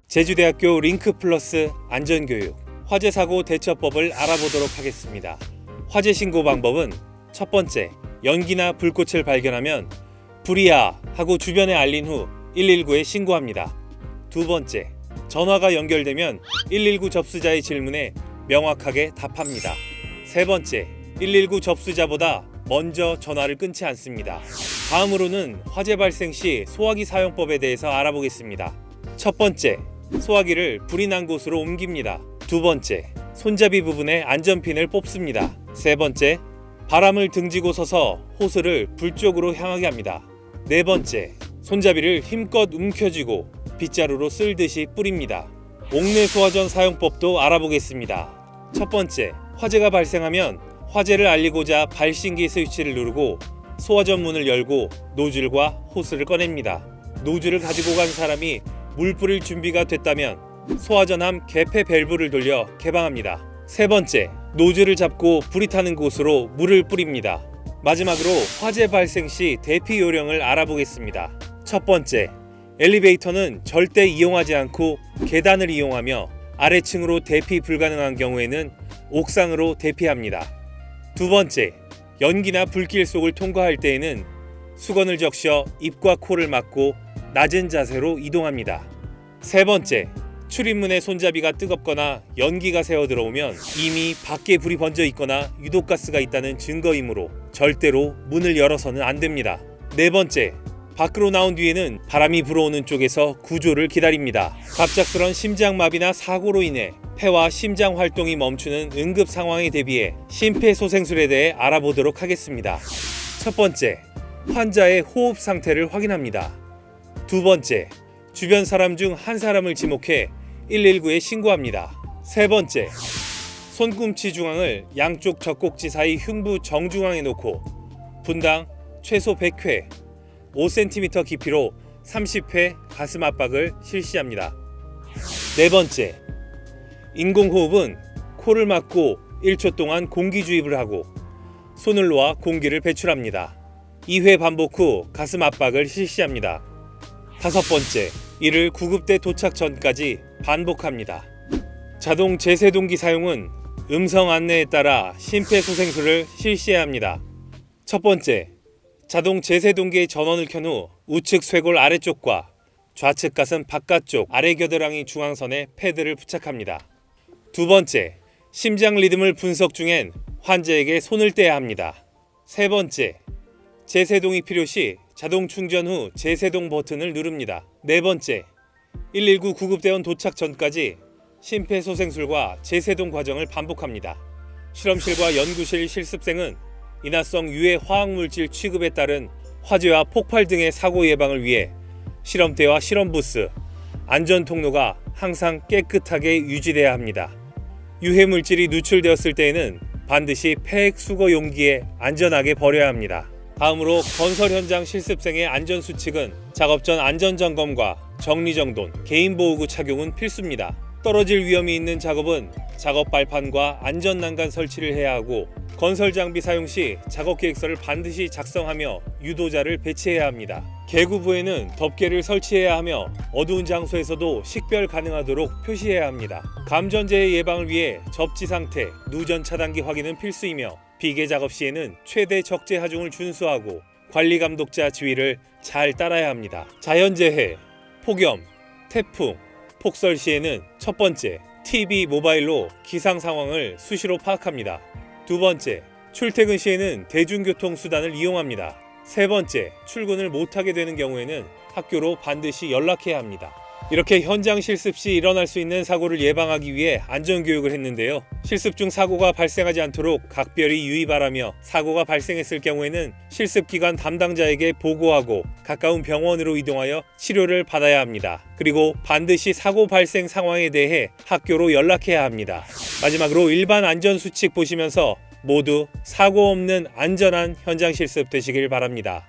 제주대학교 링크플러스 안전교육 화재사고 대처법을 알아보도록 하겠습니다. 화재 신고 방법은 첫 번째, 연기나 불꽃을 발견하면 불이야 하고 주변에 알린 후 119에 신고합니다. 두 번째, 전화가 연결되면 119 접수자의 질문에 명확하게 답합니다. 세 번째, 119 접수자보다 먼저 전화를 끊지 않습니다. 다음으로는 화재 발생 시 소화기 사용법에 대해서 알아보겠습니다. 첫 번째, 소화기를 불이 난 곳으로 옮깁니다. 두 번째, 손잡이 부분에 안전핀을 뽑습니다. 세 번째, 바람을 등지고 서서 호스를 불 쪽으로 향하게 합니다. 네 번째, 손잡이를 힘껏 움켜쥐고 빗자루로 쓸듯이 뿌립니다. 옥내 소화전 사용법도 알아보겠습니다. 첫 번째, 화재가 발생하면 화재를 알리고자 발신기 스위치를 누르고 소화전 문을 열고 노즐과 호스를 꺼냅니다. 노즐을 가지고 간 사람이 물 뿌릴 준비가 됐다면 소화전함 개폐 밸브를 돌려 개방합니다. 세 번째, 노즐을 잡고 불이 타는 곳으로 물을 뿌립니다. 마지막으로 화재 발생 시 대피 요령을 알아보겠습니다. 첫 번째, 엘리베이터는 절대 이용하지 않고 계단을 이용하며 아래층으로 대피 불가능한 경우에는 옥상으로 대피합니다. 두 번째, 연기나 불길 속을 통과할 때에는 수건을 적셔 입과 코를 막고 낮은 자세로 이동합니다. 세 번째, 출입문의 손잡이가 뜨겁거나 연기가 새어 들어오면 이미 밖에 불이 번져 있거나 유독가스가 있다는 증거이므로 절대로 문을 열어서는 안 됩니다. 네 번째, 밖으로 나온 뒤에는 바람이 불어오는 쪽에서 구조를 기다립니다. 갑작스런 심장마비나 사고로 인해 폐와 심장 활동이 멈추는 응급 상황에 대비해 심폐소생술에 대해 알아보도록 하겠습니다. 첫 번째, 환자의 호흡 상태를 확인합니다. 두 번째, 주변 사람 중 한 사람을 지목해 119에 신고합니다. 세 번째, 손꿈치 중앙을 양쪽 젖꼭지 사이 흉부 정중앙에 놓고 분당 최소 100회, 5cm 깊이로 30회 가슴 압박을 실시합니다. 네 번째, 인공호흡은 코를 막고 1초 동안 공기 주입을 하고 손을 놓아 공기를 배출합니다. 2회 반복 후 가슴 압박을 실시합니다. 다섯 번째, 이를 구급대 도착 전까지 반복합니다. 자동 제세동기 사용은 음성 안내에 따라 심폐소생술을 실시해야 합니다. 첫 번째, 자동 제세동기의 전원을 켠 후 우측 쇄골 아래쪽과 좌측 가슴 바깥쪽 아래 겨드랑이 중앙선에 패드를 부착합니다. 두 번째, 심장 리듬을 분석 중엔 환자에게 손을 떼야 합니다. 세 번째, 제세동이 필요시 자동 충전 후 제세동 버튼을 누릅니다. 네 번째, 119 구급대원 도착 전까지 심폐소생술과 제세동 과정을 반복합니다. 실험실과 연구실 실습생은 인화성 유해 화학물질 취급에 따른 화재와 폭발 등의 사고 예방을 위해 실험대와 실험부스, 안전통로가 항상 깨끗하게 유지돼야 합니다. 유해물질이 누출되었을 때에는 반드시 폐액 수거 용기에 안전하게 버려야 합니다. 다음으로 건설 현장 실습생의 안전수칙은 작업 전 안전점검과 정리정돈, 개인보호구 착용은 필수입니다. 떨어질 위험이 있는 작업은 작업 발판과 안전난간 설치를 해야 하고 건설 장비 사용 시 작업계획서를 반드시 작성하며 유도자를 배치해야 합니다. 개구부에는 덮개를 설치해야 하며 어두운 장소에서도 식별 가능하도록 표시해야 합니다. 감전재해 예방을 위해 접지 상태, 누전 차단기 확인은 필수이며 비계 작업 시에는 최대 적재 하중을 준수하고 관리 감독자 지휘를 잘 따라야 합니다. 자연재해, 폭염, 태풍, 폭설 시에는 첫 번째, TV 모바일로 기상 상황을 수시로 파악합니다. 두 번째, 출퇴근 시에는 대중교통 수단을 이용합니다. 세 번째, 출근을 못하게 되는 경우에는 학교로 반드시 연락해야 합니다. 이렇게 현장 실습 시 일어날 수 있는 사고를 예방하기 위해 안전교육을 했는데요. 실습 중 사고가 발생하지 않도록 각별히 유의 바라며 사고가 발생했을 경우에는 실습기관 담당자에게 보고하고 가까운 병원으로 이동하여 치료를 받아야 합니다. 그리고 반드시 사고 발생 상황에 대해 학교로 연락해야 합니다. 마지막으로 일반 안전수칙 보시면서 모두 사고 없는 안전한 현장 실습 되시길 바랍니다.